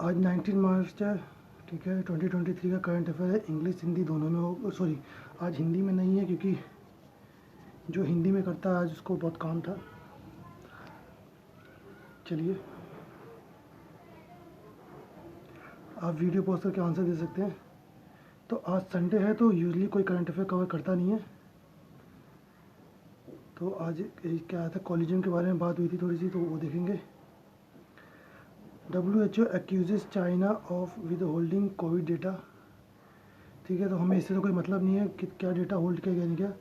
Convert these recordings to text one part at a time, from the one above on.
आज 19 मार्च है, ठीक है। 2023 का करंट अफेयर है, इंग्लिश हिंदी दोनों में हो। सॉरी, आज हिंदी में नहीं है क्योंकि जो हिंदी में करता है आज उसको बहुत काम था। चलिए, आप वीडियो पॉज करके आंसर दे सकते हैं। तो आज संडे है तो यूजली कोई करंट अफेयर कवर करता नहीं है। तो आज क्या आया था, कॉलेजियम के बारे में बात हुई थी थोड़ी सी, तो वो देखेंगे। WHO accuses China of withholding Covid data. ठीक है, तो हमें इससे तो कोई मतलब नहीं है कि क्या डेटा होल्ड किया गया नहीं क्या,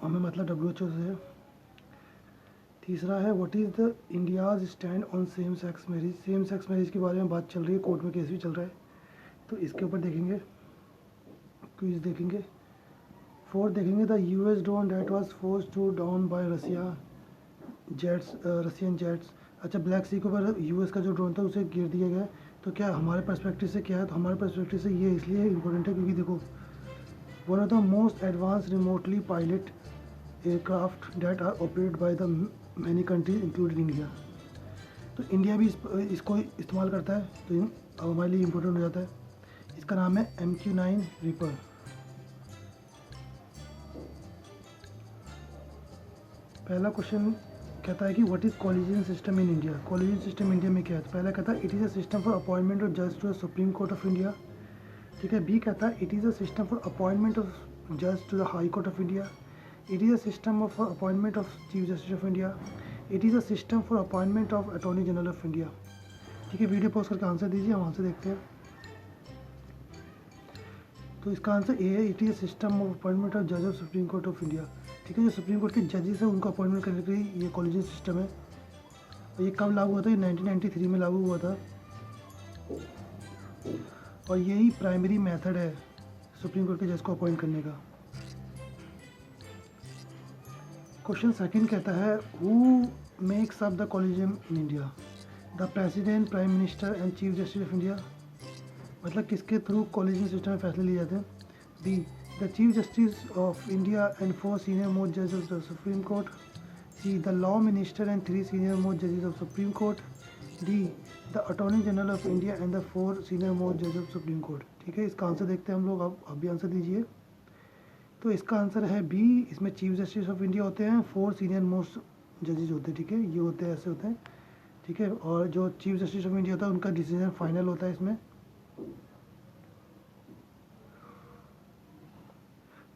हमें मतलब WHO से है। तीसरा है what is the India's stand on same sex marriage. Same sex marriage के बारे में बात चल रही है, कोर्ट में केस भी चल रहा है, तो इसके ऊपर देखेंगे, क्विज देखेंगे। फोर्थ देखेंगे the US drone that was force to down by Russian jets. अच्छा, ब्लैक सी के ऊपर US का जो ड्रोन था उसे गिर दिया गया। तो क्या हमारे पर्सपेक्टिव से क्या है, तो हमारे पर्सपेक्टिव से ये इसलिए इम्पोर्टेंट है क्योंकि देखो, one of the most advance remotely pilot aircraft that are operate by the many countries including India. तो इंडिया भी इसको इस्तेमाल करता है, तो अब हमारे लिए इम्पोर्टेंट हो जाता है। इसका नाम है MQ-9 रीपर। पहला क्वेश्चन कहता है कि what is collegium system in India. Collegium system India में क्या है, तो पहला कहता है it is a system for appointment of जज to the supreme Court of India. ठीक है, बी कहता है it is a system for appointment of जज to the High Court of India. It is a system of appointment of Chief justice of India. It is a system for appointment of attorney general of India. ठीक है, video pause करके answer दीजिए, हम answer देखते हैं। तो इसका answer A है, it is system of appointment of जज of supreme Court of India. ठीक है, जो सुप्रीम कोर्ट के जजेस हैं उनको अपॉइंटमेंट करने के लिए ये कॉलेजियन सिस्टम है। और ये कब लागू हुआ था, ये 1993 में लागू हुआ था। और यही प्राइमरी मेथड है सुप्रीम कोर्ट के जज को अपॉइंट करने का। क्वेश्चन सेकंड कहता है who makes up the collegium in India. The president, prime minister and chief justice of India. मतलब किसके थ्रू कॉलेजियम सिस्टम में फैसले लिए जाते हैं। B the chief justice of India and 4 senior most जजेस of the supreme court. C the law minister and 3 senior most जजेस of supreme court. D the attorney general of India and the 4 senior most जजेस of supreme court. ठीक है, इसका answer देखते हैं हम लोग। अब भी आंसर दीजिए। तो इसका आंसर है बी, इसमें चीफ जस्टिस ऑफ इंडिया होते हैं, 4 सीनियर मोस्ट जजेस होते हैं। ठीक है, ये होते हैं, ऐसे होते हैं। ठीक है, और जो चीफ जस्टिस ऑफ इंडिया होता है उनका डिसीजन फाइनल होता है इसमें।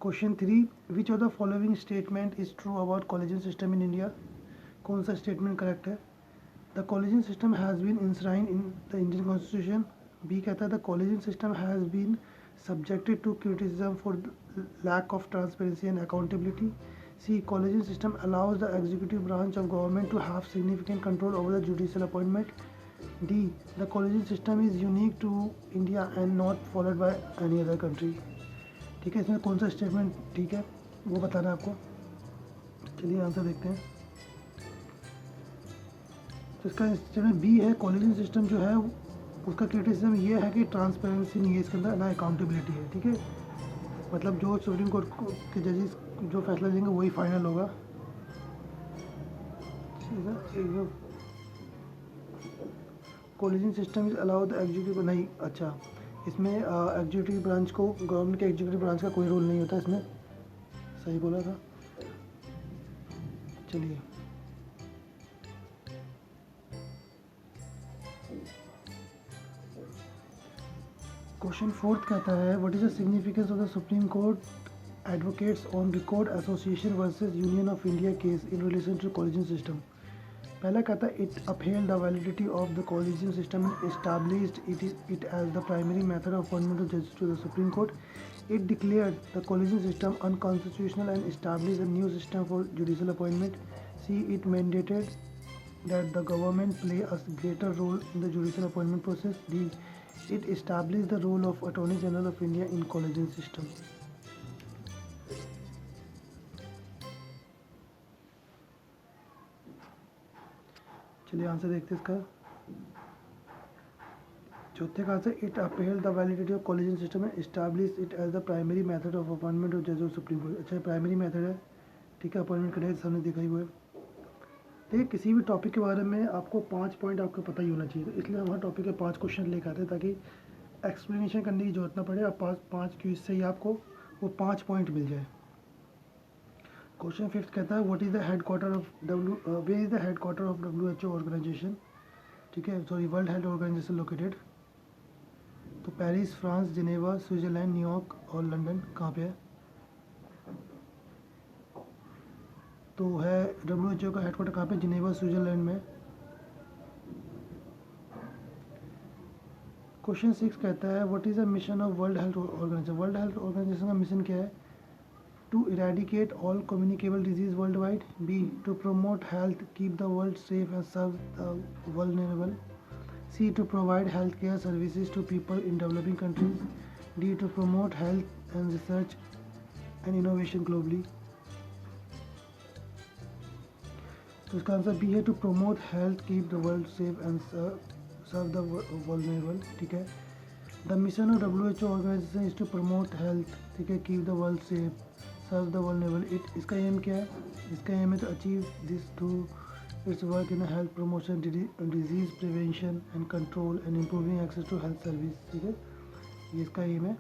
Question 3, which of the following statement is true about collegium system in India. कौन सा स्टेटमेंट करेक्ट है। The collegium system has been enshrine in the Indian constitution. B कहता है the collegium system has been subjected to criticism for lack of transparency and accountability. C. Collegium system allows the executive branch of government to have significant control over the judicial appointment. D. The collegium system is unique to India and not followed by any other country. ठीक है, इसमें कौन सा statement ठीक है वो बताना है आपको। चलिए आंसर देखते हैं। तो इसका स्टेटमेंट बी है, कॉलेजियम सिस्टम जो है उसका क्रिटिसिज्म ये है कि ट्रांसपेरेंसी नहीं है इसके अंदर, ना अकाउंटेबिलिटी है। ठीक है, मतलब जो सुप्रीम कोर्ट के जजेस जो फैसला देंगे वही फाइनल होगा। Collegium system is allow the executive, नहीं, अच्छा, इसमें एग्जीक्यूटिव ब्रांच को, गवर्नमेंट के एग्जीक्यूटिव ब्रांच का कोई रोल नहीं होता इसमें, सही बोला था। चलिए, क्वेश्चन 4 कहता है what is the significance of the supreme court advocates on record association versus union of India case in relation to collegium system. पहला कहता है it upheld the validity of the collegium system and established it as the primary method of appointment of जजेस to the supreme court. It declared the collegium system unconstitutional and established a new system for judicial appointment. C it mandated that the government play a greater role in the judicial appointment process. D. It established the role of Attorney General of India in collegium system. चलिए answer देखते हैं इसका। चौथे का answer it upheld the validity of collegium system and established it as the primary method of appointment of जज of supreme Court. अच्छा, primary method है। ठीक है, अपॉइंटमेंट करने के सामने देखा ही हुआ है। देखिए किसी भी टॉपिक के बारे में आपको 5 पॉइंट आपको पता ही होना चाहिए, तो इसलिए हम हर टॉपिक के 5 क्वेश्चन लेकर आते हैं ताकि एक्सप्लेनेशन करने की ज़रूरत ना पड़े और 5 क्विज से ही आपको वो 5 पॉइंट मिल जाए। क्वेश्चन 5 कहता है what is the headquarter of where is the headquarter of WHO organization, ठीक है, sorry world health organization located. तो Paris France, Geneva, Switzerland, New York और लंदन कहाँ पे है? तो है WHO का हेडक्वार्टर कहाँ पे? जिनेवा स्विट्ज़रलैंड में। क्वेश्चन 6 कहता है what is the mission of world health organisation. World health organisation का मिशन क्या है? To eradicate all communicable disease worldwide, B to promote health, keep the world safe and serve the vulnerable, C to provide health care services to people in developing countries, D to promote health and research and innovation globally. तो इसका answer B है, to promote health, keep the world safe and serve the vulnerable, ठीक है। The mission of WHO organization is to promote health, ठीक है, keep the world safe, serve the vulnerable. इसका aim क्या है? इसका एम है to achieve this through its work in health promotion, disease prevention and control and improving access to health service, ठीक है, ये इसका एम है।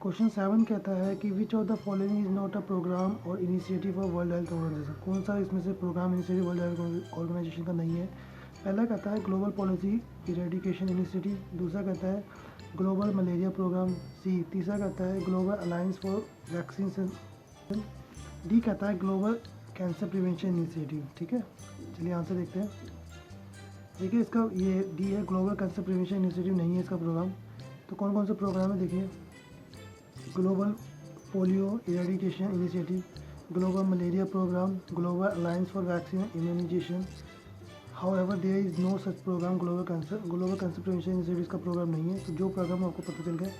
क्वेश्चन 7 कहता है कि which of the following is not a program और initiative of world health organization. कौन सा इसमें से program initiative world health organisation का नहीं है? पहला कहता है ग्लोबल पॉलिसी इरेडिकेशन इनिशिएटिव, दूसरा कहता है ग्लोबल मलेरिया प्रोग्राम, सी तीसरा कहता है global alliance for vaccine, D कहता है ग्लोबल कैंसर प्रिवेंशन इनिशिएटिव, ठीक है। चलिए आंसर देखते हैं। देखिए इसका ये डी है, ग्लोबल कैंसर प्रिवेंशन इनिशिएटिव नहीं है इसका प्रोग्राम। तो कौन कौन सा प्रोग्राम है देखिए, global polio eradication initiative, global malaria program, global alliance for vaccine immunization. However there is no such program global cancer prevention initiative का प्रोग्राम नहीं है। तो जो प्रोग्राम आपको पता चल गया।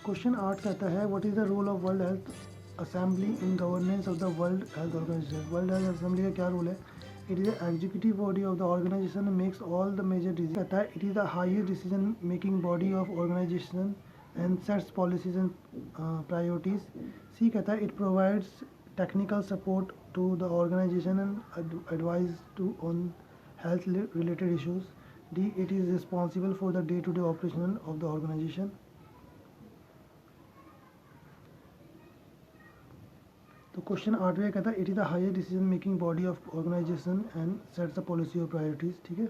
क्वेश्चन 8 कहता है what is the role of world health assembly in governance of the world health organisation. World health assembly का क्या रोल है? It is the executive body of the organization, makes all the major decision. कहता है it is the highest decision making body of organization and sets policies and priorities. C कहता है it provides technical support to the organization and advise to on health related issues. D it is responsible for the day to day operation of the organization. तो question 8वें कहता है it is the highest decision making body of organization and sets the policy और priorities, ठीक है।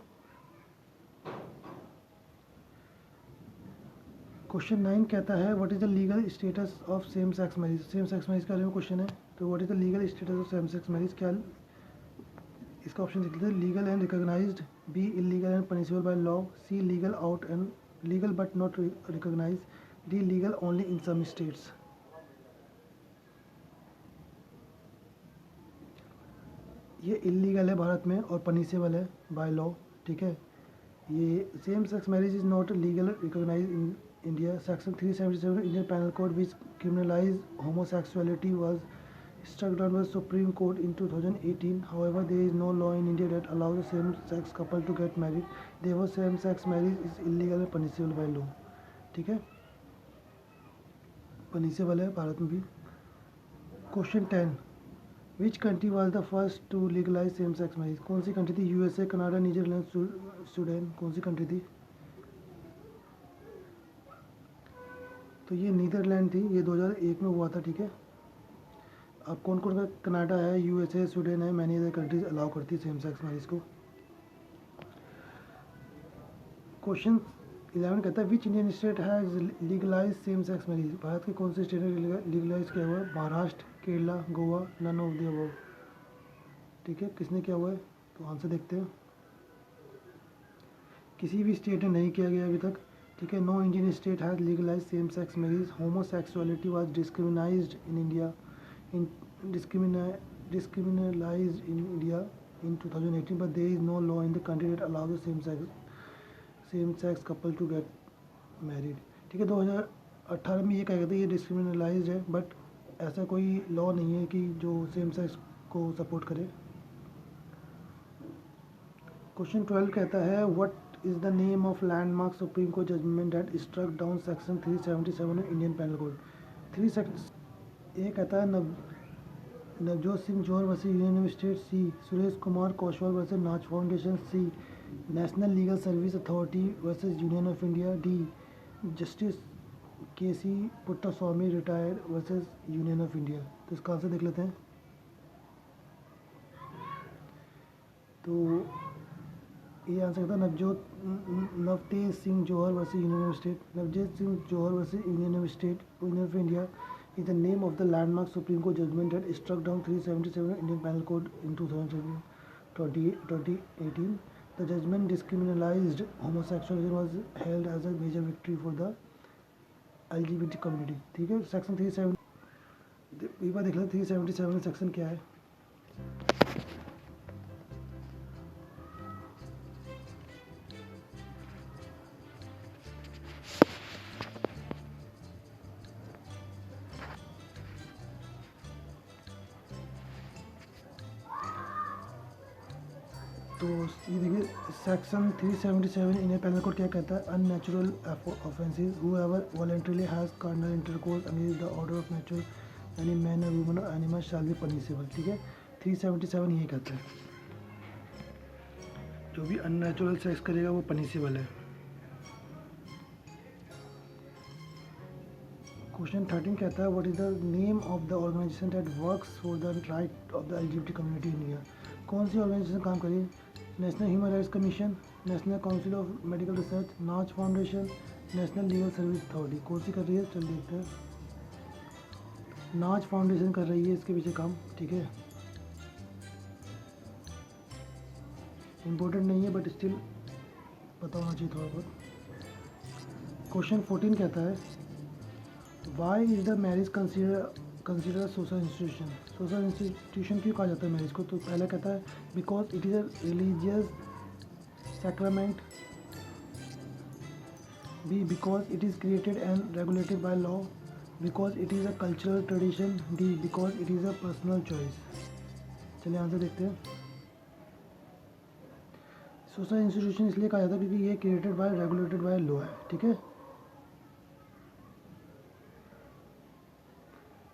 Question 9 कहता है what is the legal status of same sex marriage. Same sex marriage के बारे में क्वेश्चन है। तो what is the legal status of same sex marriage, क्या इसका ऑप्शन देख लेते हैं। Legal and recognized, B illegal and punishable by law, C legal out and legal but not recognized, D legal only in some states. ये illegal है भारत में और punishable है बाय लॉ, ठीक है। ये same sex marriage is not legal recognize in India. Section 377 Indian penal code which criminalize homosexuality was struck down by Supreme Court in 2018. However, there is no law in India that allows a same-sex couple to get married. Therefore, same-sex marriage is illegal and punishable by law. ठीक है, punishable है भारत में भी। Question 10 which country was the first to legalize same sex marriage. कौन सी country थी? USA, Canada, Netherlands, Sweden, कौन सी कंट्री थी? तो ये नीदरलैंड थी, ये 2001 में हुआ था, ठीक है। अब कौन कौन का? कनाडा है, USA, स्वीडन है, मैनी अदर कंट्रीज अलाउ करती है सेम सेक्स मैरिज को। क्वेश्चन 11 कहता है which Indian state has legalize same sex marriage. Bharat के कौन से स्टेट ने लीगलाइज किया हुआ है? Maharashtra, Kerala, Goa, none of the above, ठीक है। किसने किया हुआ है? तो आंसर देखते हैं। किसी भी स्टेट ने नहीं किया गया अभी तक, ठीक है। No Indian state has legalize same sex marriage. Homosexuality was decriminalized in India discriminalized in India in 2018, but there is no law in the country that allows the same sex couple to get married, ठीक है। 2018 में ये कहा गया था ये डिस्क्रिमिनलाइज्ड है, but ऐसा कोई लॉ नहीं है कि जो सेम सेक्स को सपोर्ट करे। क्वेश्चन 12 कहता है what is the name of landmark supreme court judgment that struck down section 377 Indian penal code. ये कहता है Navjot Singh Johar versus union of state, C Suresh Kumar Kaushal versus Naz foundation, C national legal service authority versus union of India, D justice K C Puttaswamy retired versus union of India. तो इसका answer देख लेते हैं। तो ये आंसर था Navtej Singh Johar versus union of state. Navjot Singh Johar versus union of state, union of India is the name of the landmark Supreme Court judgment that struck down 377 Indian Penal Code in 2018. The judgment decriminalized homosexuality and was held as a major victory for the LGBT community। ठीक है, section 370 एक बार देख लेते 377 section क्या है। तो ये देखिए सेक्शन 377 इंडियन पेनल कोड क्या कहता है, unnatural offences whoever voluntarily has carnal intercourse against the order of nature any man और वुमन और एनिमल शैल बी पनिशेबल। ठीक है, 377 ये कहता है जो भी अननेचुरल सेक्स करेगा वो पनिशेबल है। क्वेश्चन 13 कहता है what is the name of the organization that works for the right of the LGBT community in India. कौन सी ऑर्गेनाइजेशन काम करी, national human rights commission, national council of medical research, Naz foundation, national legal service authority. कौन सी कर रही है, चल देखते हैं। नाच फाउंडेशन कर रही है इसके पीछे काम। ठीक है, इम्पोर्टेंट नहीं है बट स्टिल पता होना चाहिए थोड़ा बहुत। क्वेश्चन 14 कहता है why is the marriage consider social institution. Social institution क्यों कहा जाता है मैरिज को, तो पहला कहता है because it is a religious sacrament, B because it is created and regulated by law, because it is a cultural tradition, D because it is a personal choice. चलिए आंसर देखते हैं। सोशल इंस्टीट्यूशन इसलिए कहा जाता है क्योंकि ये created by regulated by law है। ठीक है,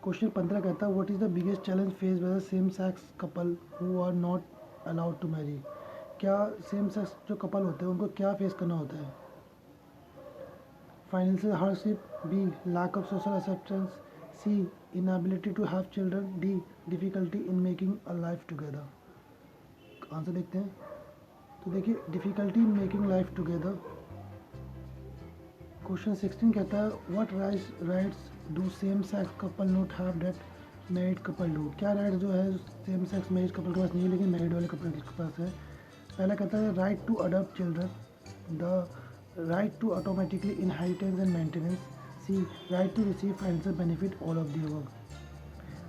क्वेश्चन 15 कहता है what is the biggest challenge face by the same sex couple who are not allowed to marry. क्या सेम सेक्स जो कपल होते हैं उनको क्या फेस करना होता है, financial hardship, B lack of social acceptance, C inability to have children, D difficulty in making a life together. Answer देखते हैं। तो देखिए difficulty in making life together. Question 16 कहता है what rights do same sex couple not have that married couple do. क्या right जो है same sex married couple के पास नहीं है लेकिन मैरिड वाले कपल के पास है। पहला कहता है right to adopt children, the right to automatically inheritance and maintenance, C right to receive financial benefit, all of the above.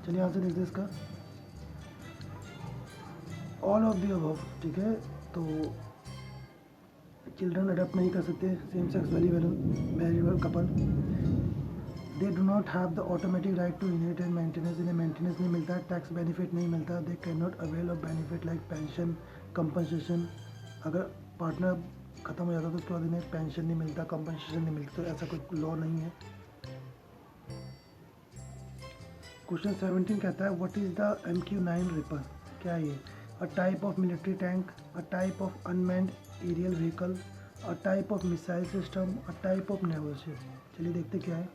चलिए आंसर देखते हैं इसका, ऑल ऑफ दी अबव। ठीक है, तो चिल्ड्रन अडॉप्ट नहीं कर सकते सेम सेक्स वाली married couple, they do not have the automatic right to inherit and maintenance, इन्हें मेंटेनेंस नहीं मिलता, टैक्स बेनिफिट नहीं मिलता, they can not avail of benefit like pension compensation. अगर पार्टनर ख़त्म हो जाता तो उसके बाद इन्हें पेंशन नहीं मिलता, कंपनसेशन नहीं मिलता, तो ऐसा कोई लॉ नहीं है। क्वेश्चन 17 कहता है what is the MQ-9 ripper. क्या है ये, a type of military tank, a type of unmanned aerial vehicle, a type of missile system, a type of naval ship. चलिए देखते क्या है।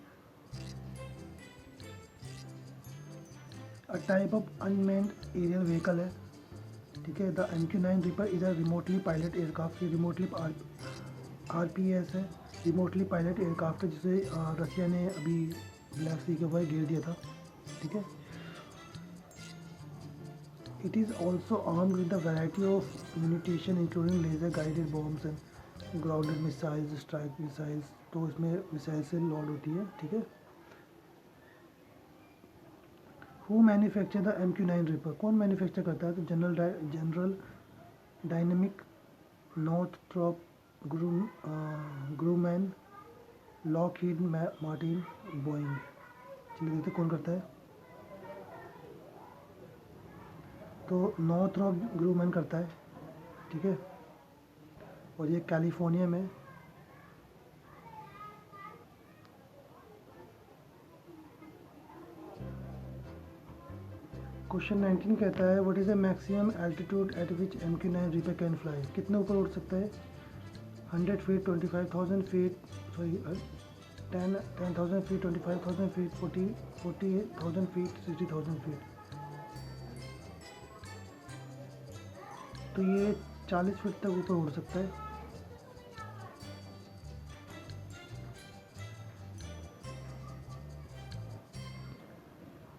A type of unmanned aerial vehicle है। ठीक है, the MQ-9 reaper is a remotely pilot aircraft. ये remotely RPS है, remotely pilot aircraft है जिसे रशिया ने अभी ब्लैक सी के ऊपर घेर दिया था। ठीक है, it is also armed with a variety of munition including laser guided bombs and grounded missiles, strike missiles. तो इसमें मिसाइल से लॉन्च होती है। ठीक है, who manufacture the MQ-9 Reaper. कौन मैन्युफैक्चर करता है, तो general dynamic, Northrop Grumman, Lockheed Martin, Boeing. चलिए देखते कौन करता है। तो नॉर्थरॉप ग्रूमैन करता है। ठीक है, और ये कैलिफोर्निया में। क्वेश्चन 19 कहता है what is the maximum altitude eight which MQ-9 reaper can fly. कितने ऊपर उड़ सकता है? 100 feet, 25,000 feet, sorry 10,000 feet, 25,000 feet, 48,000 feet, 60,000 feet. तो ये 40 फीट तक ऊपर उड़ सकता है।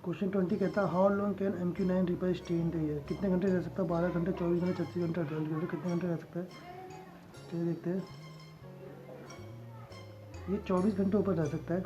क्वेश्चन 20 कहता है how long can MQ-9 reaper stay in the air. कितने घंटे रह सकता है? 12 घंटे, 24 घंटे, 36 घंटे, 48 घंटे। कितने घंटे रह सकता है? चलिए देखते हैं। ये 24 घंटे ऊपर रह सकता है।